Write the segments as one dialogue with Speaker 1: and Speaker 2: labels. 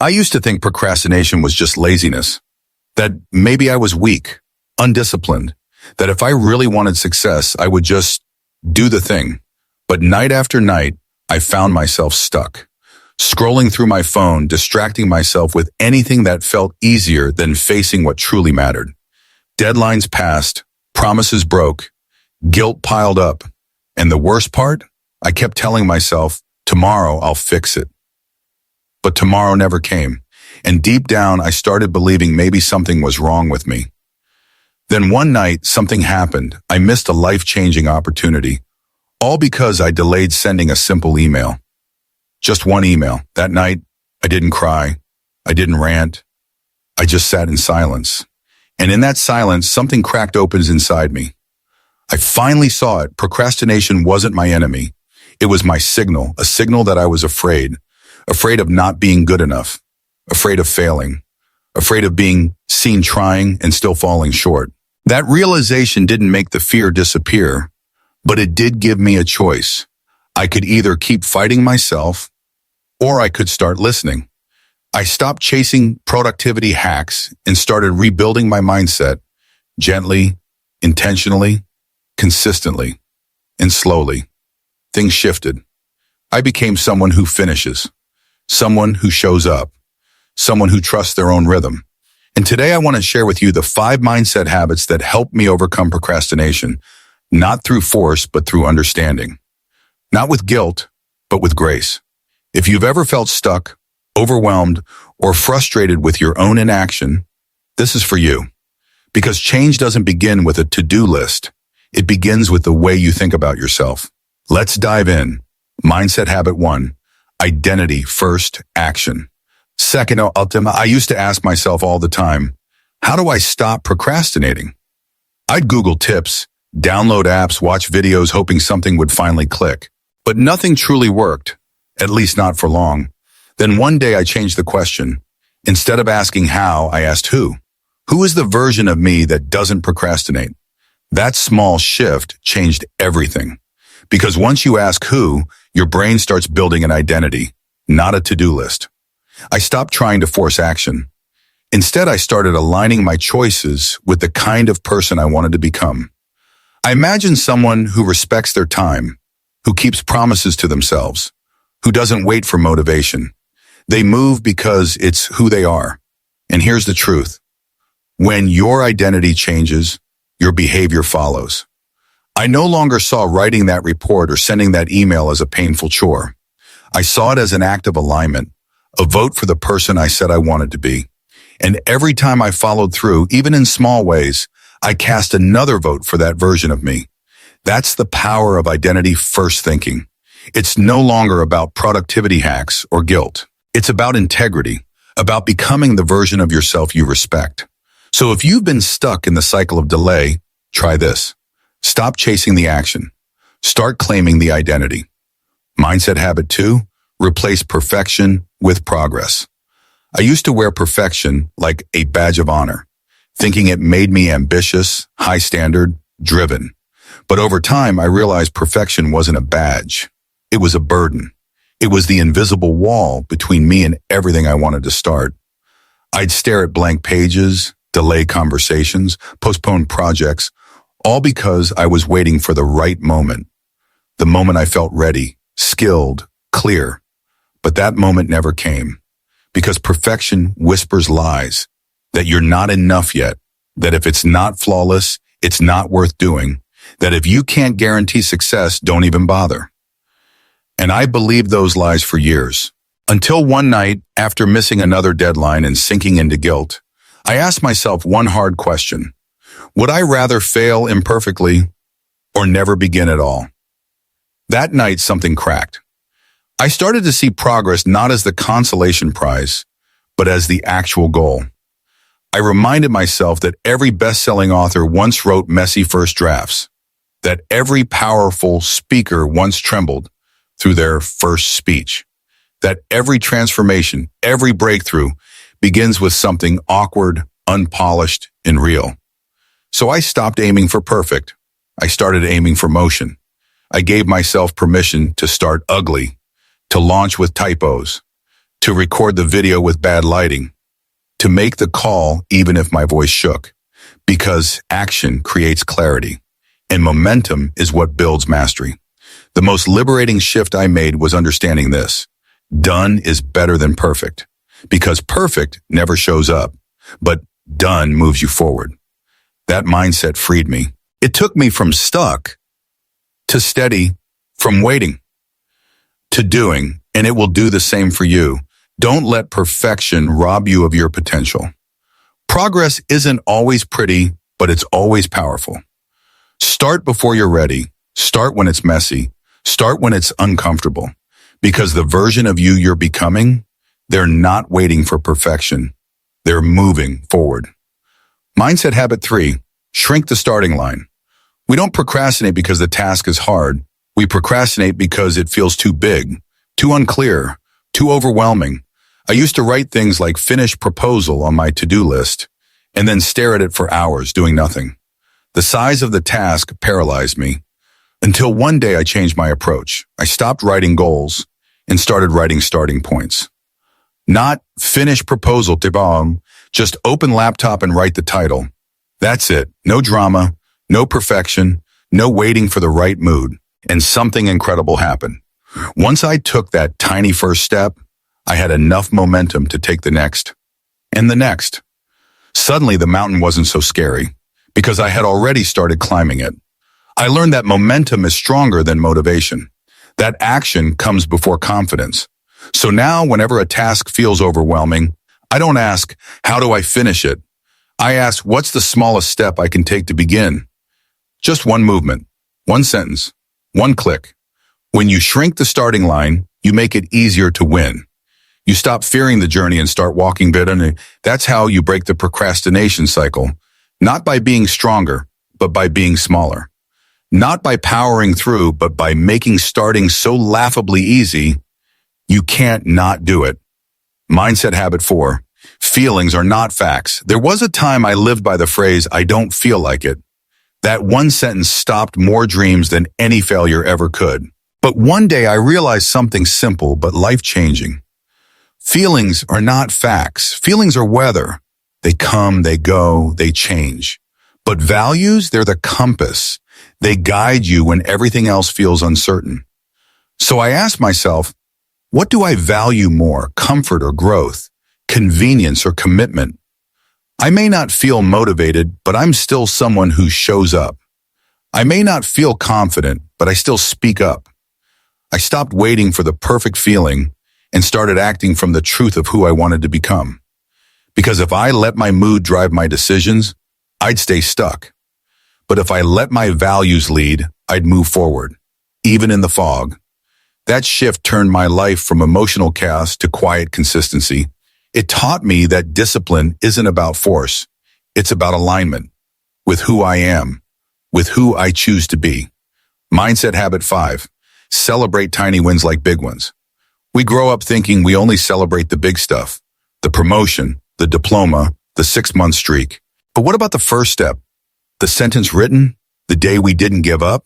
Speaker 1: I used to think procrastination was just laziness, that maybe I was weak, undisciplined, that if I really wanted success, I would just do the thing. But night after night, I found myself stuck, scrolling through my phone, distracting myself with anything that felt easier than facing what truly mattered. Deadlines passed, promises broke, guilt piled up, and the worst part? I kept telling myself, tomorrow I'll fix it. But tomorrow never came, and deep down I started believing maybe something was wrong with me. Then one night, something happened. I missed a life-changing opportunity, all because I delayed sending a simple email. Just one email. That night, I didn't cry. I didn't rant. I just sat in silence. And in that silence, something cracked open inside me. I finally saw it. Procrastination wasn't my enemy. It was my signal, a signal that I was afraid of not being good enough, afraid of failing, afraid of being seen trying and still falling short. That realization didn't make the fear disappear, but it did give me a choice. I could either keep fighting myself, or I could start listening. I stopped chasing productivity hacks and started rebuilding my mindset gently, intentionally, consistently, and slowly. Things shifted. I became someone who finishes, someone who shows up, someone who trusts their own rhythm. And today I want to share with you the 5 mindset habits that help me overcome procrastination, not through force, but through understanding. Not with guilt, but with grace. If you've ever felt stuck, overwhelmed, or frustrated with your own inaction, this is for you. Because change doesn't begin with a to-do list. It begins with the way you think about yourself. Let's dive in. Mindset habit 1, identity first action. Second, I used to ask myself all the time, how do I stop procrastinating? I'd Google tips, download apps, watch videos, hoping something would finally click. But nothing truly worked, at least not for long. Then one day I changed the question. Instead of asking how, I asked who. Who is the version of me that doesn't procrastinate? That small shift changed everything. Because once you ask who, your brain starts building an identity, not a to-do list. I stopped trying to force action. Instead, I started aligning my choices with the kind of person I wanted to become. I imagined someone who respects their time, who keeps promises to themselves, who doesn't wait for motivation. They move because it's who they are. And here's the truth. When your identity changes, your behavior follows. I no longer saw writing that report or sending that email as a painful chore. I saw it as an act of alignment, a vote for the person I said I wanted to be. And every time I followed through, even in small ways, I cast another vote for that version of me. That's the power of identity first thinking. It's no longer about productivity hacks or guilt. It's about integrity, about becoming the version of yourself you respect. So if you've been stuck in the cycle of delay, try this. Stop chasing the action. Start claiming the identity. Mindset habit 2, replace perfection with progress. I used to wear perfection like a badge of honor, thinking it made me ambitious, high standard, driven. But over time, I realized perfection wasn't a badge. It was a burden. It was the invisible wall between me and everything I wanted to start. I'd stare at blank pages, delay conversations, postpone projects, all because I was waiting for the right moment. The moment I felt ready, skilled, clear. But that moment never came. Because perfection whispers lies, that you're not enough yet, that if it's not flawless, it's not worth doing, that if you can't guarantee success, don't even bother. And I believed those lies for years. Until one night, after missing another deadline and sinking into guilt, I asked myself one hard question. Would I rather fail imperfectly or never begin at all? That night, something cracked. I started to see progress not as the consolation prize, but as the actual goal. I reminded myself that every best-selling author once wrote messy first drafts, that every powerful speaker once trembled through their first speech, that every transformation, every breakthrough begins with something awkward, unpolished, and real. So I stopped aiming for perfect. I started aiming for motion. I gave myself permission to start ugly, to launch with typos, to record the video with bad lighting, to make the call even if my voice shook, because action creates clarity, and momentum is what builds mastery. The most liberating shift I made was understanding this. Done is better than perfect, because perfect never shows up, but done moves you forward. That mindset freed me. It took me from stuck to steady, from waiting to doing, and it will do the same for you. Don't let perfection rob you of your potential. Progress isn't always pretty, but it's always powerful. Start before you're ready. Start when it's messy. Start when it's uncomfortable. Because the version of you you're becoming, they're not waiting for perfection. They're moving forward. Mindset habit 3, shrink the starting line. We don't procrastinate because the task is hard. We procrastinate because it feels too big, too unclear, too overwhelming. I used to write things like finish proposal on my to-do list and then stare at it for hours doing nothing. The size of the task paralyzed me until one day I changed my approach. I stopped writing goals and started writing starting points. Not finish proposal, just open laptop and write the title. That's it. No drama, no perfection, no waiting for the right mood. And something incredible happened. Once I took that tiny first step, I had enough momentum to take the next and the next. Suddenly, the mountain wasn't so scary because I had already started climbing it. I learned that momentum is stronger than motivation. That action comes before confidence. So now, whenever a task feels overwhelming, I don't ask, how do I finish it? I ask, what's the smallest step I can take to begin? Just one movement, one sentence, one click. When you shrink the starting line, you make it easier to win. You stop fearing the journey and start walking better. That's how you break the procrastination cycle. Not by being stronger, but by being smaller. Not by powering through, but by making starting so laughably easy, you can't not do it. Mindset habit 4. Feelings are not facts. There was a time I lived by the phrase, I don't feel like it. That one sentence stopped more dreams than any failure ever could. But one day I realized something simple but life-changing. Feelings are not facts. Feelings are weather. They come, they go, they change. But values, they're the compass. They guide you when everything else feels uncertain. So I asked myself, what do I value more, comfort or growth, convenience or commitment? I may not feel motivated, but I'm still someone who shows up. I may not feel confident, but I still speak up. I stopped waiting for the perfect feeling and started acting from the truth of who I wanted to become. Because if I let my mood drive my decisions, I'd stay stuck. But if I let my values lead, I'd move forward, even in the fog. That shift turned my life from emotional chaos to quiet consistency. It taught me that discipline isn't about force. It's about alignment with who I am, with who I choose to be. Mindset habit 5. Celebrate tiny wins like big ones. We grow up thinking we only celebrate the big stuff, the promotion, the diploma, the 6-month streak. But what about the first step? The sentence written, the day we didn't give up?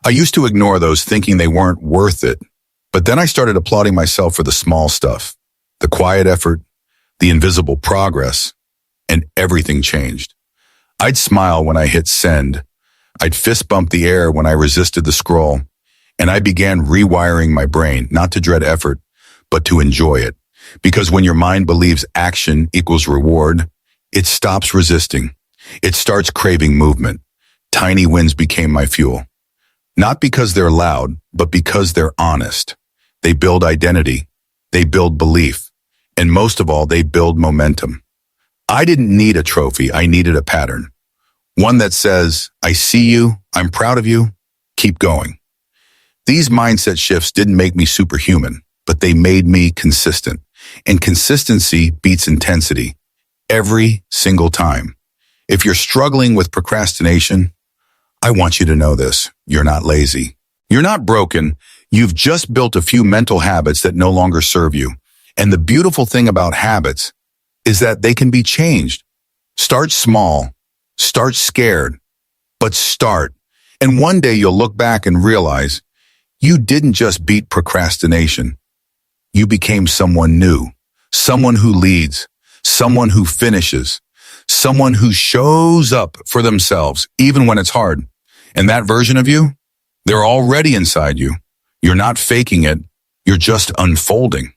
Speaker 1: I used to ignore those thinking they weren't worth it. But then I started applauding myself for the small stuff, the quiet effort, the invisible progress, and everything changed. I'd smile when I hit send. I'd fist bump the air when I resisted the scroll. And I began rewiring my brain, not to dread effort, but to enjoy it. Because when your mind believes action equals reward, it stops resisting. It starts craving movement. Tiny wins became my fuel. Not because they're loud, but because they're honest. They build identity. They build belief. And most of all, they build momentum. I didn't need a trophy. I needed a pattern. One that says, I see you, I'm proud of you, keep going. These mindset shifts didn't make me superhuman, but they made me consistent. And consistency beats intensity every single time. If you're struggling with procrastination, I want you to know this. You're not lazy. You're not broken. You've just built a few mental habits that no longer serve you. And the beautiful thing about habits is that they can be changed. Start small. Start scared. But start. And one day you'll look back and realize you didn't just beat procrastination. you became someone new, someone who leads, someone who finishes, someone who shows up for themselves, even when it's hard. And that version of you, they're already inside you. You're not faking it. You're just unfolding.